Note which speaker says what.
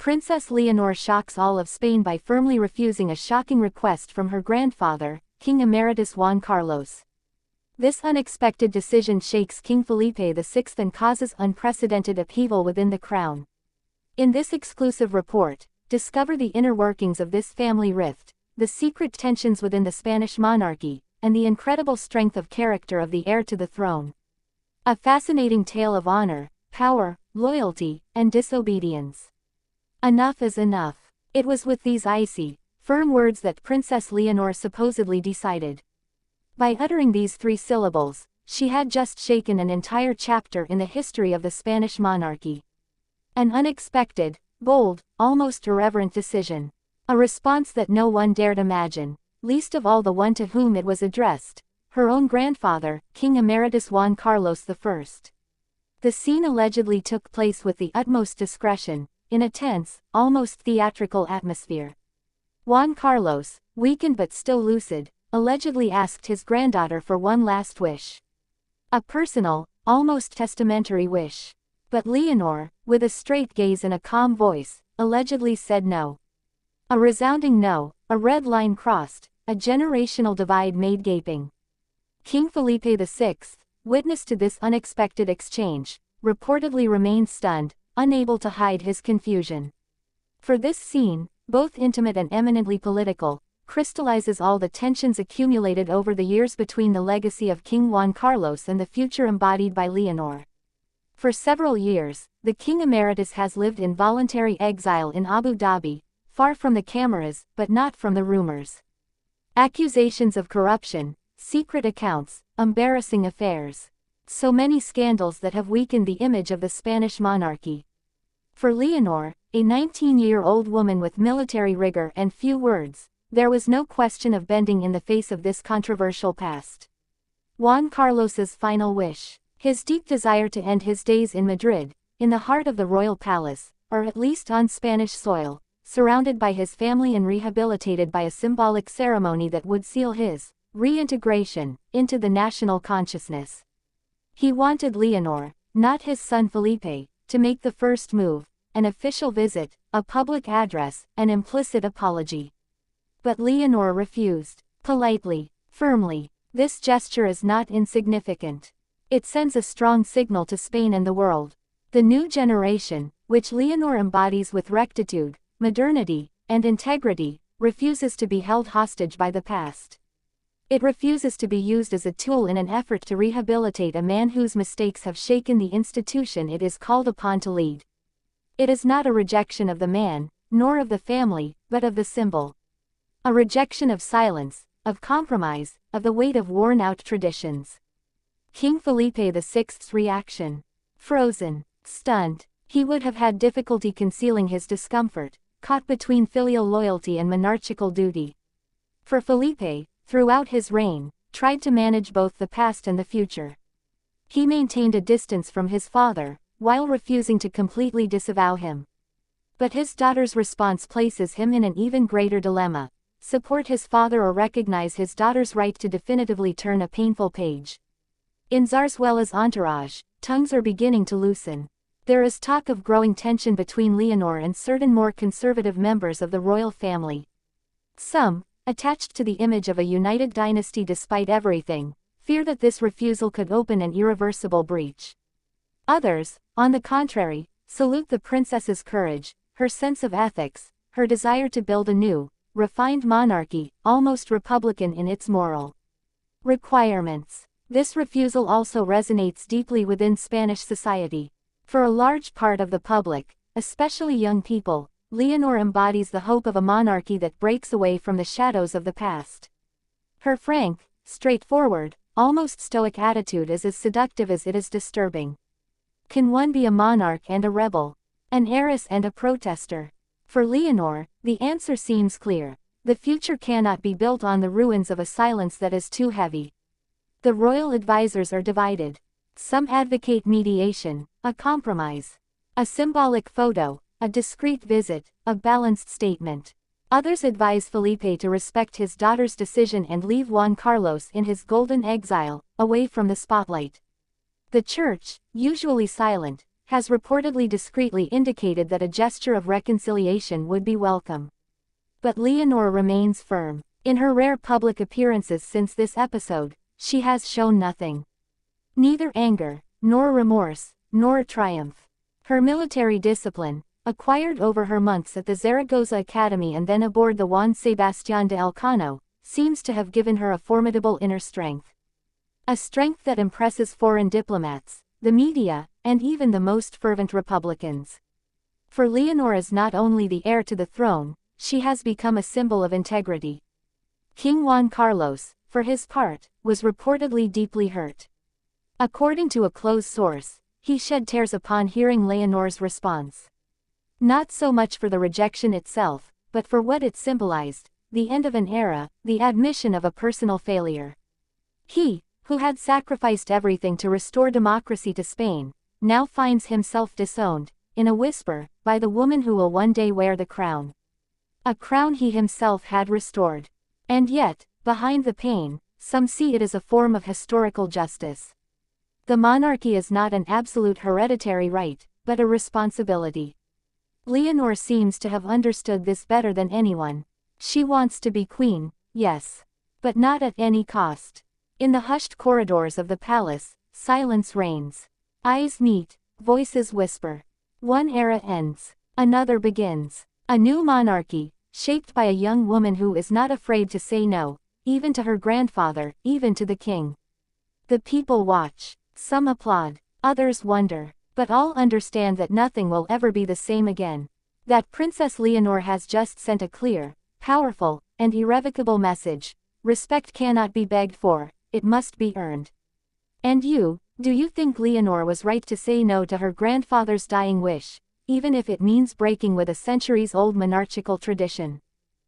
Speaker 1: Princess Leonor shocks all of Spain by firmly refusing a shocking request from her grandfather, King Emeritus Juan Carlos. This unexpected decision shakes King Felipe VI and causes unprecedented upheaval within the crown. In this exclusive report, discover the inner workings of this family rift, the secret tensions within the Spanish monarchy, and the incredible strength of character of the heir to the throne. A fascinating tale of honor, power, loyalty, and disobedience. Enough is enough. It was with these icy, firm words that Princess Leonor supposedly decided. By uttering these 3 syllables, she had just shaken an entire chapter in the history of the Spanish monarchy. An unexpected, bold, almost irreverent decision. A response that no one dared imagine, least of all the one to whom it was addressed, her own grandfather, King Emeritus Juan Carlos I. The scene allegedly took place with the utmost discretion, in a tense, almost theatrical atmosphere. Juan Carlos, weakened but still lucid, allegedly asked his granddaughter for one last wish. A personal, almost testamentary wish. But Leonor, with a straight gaze and a calm voice, allegedly said no. A resounding no, a red line crossed, a generational divide made gaping. King Felipe VI, witness to this unexpected exchange, reportedly remained stunned, unable to hide his confusion. For this scene, both intimate and eminently political, crystallizes all the tensions accumulated over the years between the legacy of King Juan Carlos and the future embodied by Leonor. For several years, the King Emeritus has lived in voluntary exile in Abu Dhabi, far from the cameras, but not from the rumors. Accusations of corruption, secret accounts, embarrassing affairs. So many scandals that have weakened the image of the Spanish monarchy. For Leonor, a 19-year-old woman with military rigor and few words, there was no question of bending in the face of this controversial past. Juan Carlos's final wish, his deep desire to end his days in Madrid, in the heart of the royal palace, or at least on Spanish soil, surrounded by his family and rehabilitated by a symbolic ceremony that would seal his reintegration into the national consciousness. He wanted Leonor, not his son Felipe, to make the first move, an official visit, a public address, an implicit apology. But Leonor refused, politely, firmly. This gesture is not insignificant. It sends a strong signal to Spain and the world. The new generation, which Leonor embodies with rectitude, modernity, and integrity, refuses to be held hostage by the past. It refuses to be used as a tool in an effort to rehabilitate a man whose mistakes have shaken the institution it is called upon to lead. It is not a rejection of the man, nor of the family, but of the symbol. A rejection of silence, of compromise, of the weight of worn-out traditions. King Felipe VI's reaction. Frozen, stunned, he would have had difficulty concealing his discomfort, caught between filial loyalty and monarchical duty. For Felipe, throughout his reign, tried to manage both the past and the future. He maintained a distance from his father, while refusing to completely disavow him. But his daughter's response places him in an even greater dilemma: support his father or recognize his daughter's right to definitively turn a painful page. In Zarzuela's entourage, tongues are beginning to loosen. There is talk of growing tension between Leonor and certain more conservative members of the royal family. Some, attached to the image of a united dynasty despite everything, fear that this refusal could open an irreversible breach. Others, on the contrary, salute the princess's courage, her sense of ethics, her desire to build a new, refined monarchy, almost republican in its moral requirements. This refusal also resonates deeply within Spanish society. For a large part of the public, especially young people, Leonor embodies the hope of a monarchy that breaks away from the shadows of the past. Her frank, straightforward, almost stoic attitude is as seductive as it is disturbing. Can one be a monarch and a rebel? An heiress and a protester? For Leonor, the answer seems clear. The future cannot be built on the ruins of a silence that is too heavy. The royal advisors are divided. Some advocate mediation, a compromise, a symbolic photo, a discreet visit, a balanced statement. Others advise Felipe to respect his daughter's decision and leave Juan Carlos in his golden exile, away from the spotlight. The church, usually silent, has reportedly discreetly indicated that a gesture of reconciliation would be welcome. But Leonor remains firm. In her rare public appearances since this episode, she has shown nothing. Neither anger, nor remorse, nor triumph. Her military discipline, acquired over her months at the Zaragoza Academy and then aboard the Juan Sebastián de Elcano, seems to have given her a formidable inner strength. A strength that impresses foreign diplomats, the media, and even the most fervent Republicans. For Leonor is not only the heir to the throne, she has become a symbol of integrity. King Juan Carlos, for his part, was reportedly deeply hurt. According to a close source, he shed tears upon hearing Leonor's response. Not so much for the rejection itself, but for what it symbolized, the end of an era, the admission of a personal failure. He, who had sacrificed everything to restore democracy to Spain, now finds himself disowned, in a whisper, by the woman who will one day wear the crown. A crown he himself had restored. And yet, behind the pain, some see it as a form of historical justice. The monarchy is not an absolute hereditary right, but a responsibility. Leonor seems to have understood this better than anyone. She wants to be queen, yes. But not at any cost. In the hushed corridors of the palace, silence reigns. Eyes meet, voices whisper. One era ends, another begins. A new monarchy, shaped by a young woman who is not afraid to say no, even to her grandfather, even to the king. The people watch. Some applaud, others wonder, but all understand that nothing will ever be the same again. That Princess Leonor has just sent a clear, powerful, and irrevocable message. Respect cannot be begged for. It must be earned. And you, do you think Leonor was right to say no to her grandfather's dying wish, even if it means breaking with a centuries-old monarchical tradition?